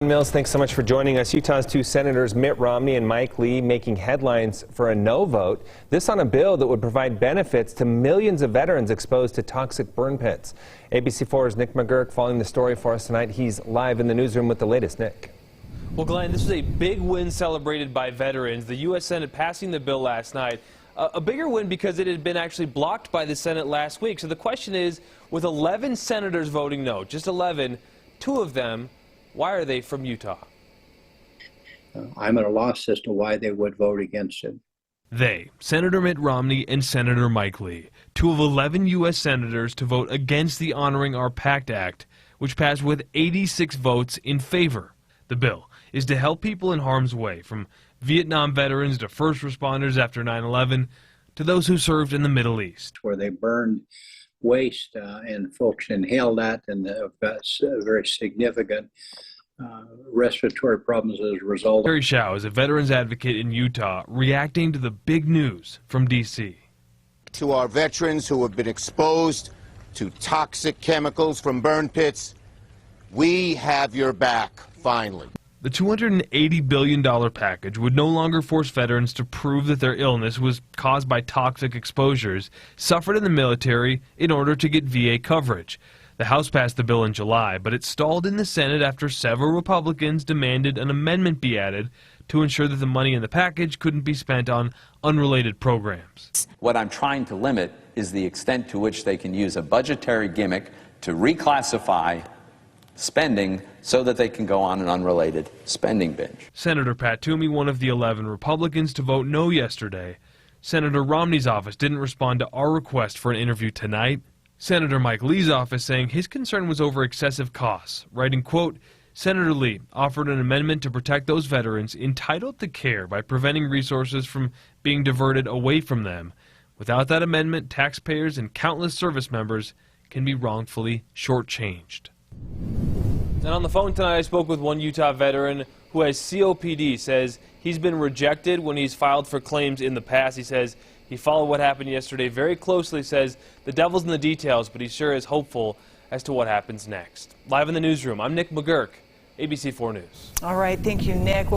Mills, thanks so much for joining us. Utah's two senators, Mitt Romney and Mike Lee, making headlines for a no vote. This on a bill that would provide benefits to millions of veterans exposed to toxic burn pits. ABC4's Nick McGurk following the story for us tonight. He's live in the newsroom with the latest. Nick. Well, Glenn, this is a big win celebrated by veterans. The U.S. Senate passing the bill last night. A bigger win because it had been actually blocked by the Senate last week. So the question is, with 11 senators voting no, just 11, two of them, why are they from Utah? I'm at a loss as to why they would vote against it. They, Senator Mitt Romney and Senator Mike Lee, two of 11 U.S. senators to vote against the Honoring Our Pact Act, which passed with 86 votes in favor. The bill is to help people in harm's way, from Vietnam veterans to first responders after 9/11 to those who served in the Middle East. Where they burned waste and folks inhale that and have got very significant respiratory problems as a result. Terry Shao is a veterans advocate in Utah, reacting to the big news from D.C. To our veterans who have been exposed to toxic chemicals from burn pits, we have your back, finally. The $280 billion package would no longer force veterans to prove that their illness was caused by toxic exposures suffered in the military in order to get VA coverage. The House passed the bill in July, but it stalled in the Senate after several Republicans demanded an amendment be added to ensure that the money in the package couldn't be spent on unrelated programs. What I'm trying to limit is the extent to which they can use a budgetary gimmick to reclassify spending so that they can go on an unrelated spending binge. Senator Pat Toomey, one of the 11 Republicans to vote no yesterday. Senator Romney's office didn't respond to our request for an interview tonight. Senator Mike Lee's office saying his concern was over excessive costs, writing, quote, Senator Lee offered an amendment to protect those veterans entitled to care by preventing resources from being diverted away from them. Without that amendment, taxpayers and countless service members can be wrongfully shortchanged. And on the phone tonight, I spoke with one Utah veteran who has COPD, says he's been rejected when he's filed for claims in the past. He says he followed what happened yesterday very closely, says the devil's in the details, but he sure is hopeful as to what happens next. Live in the newsroom, I'm Nick McGurk, ABC4 News. All right, thank you, Nick.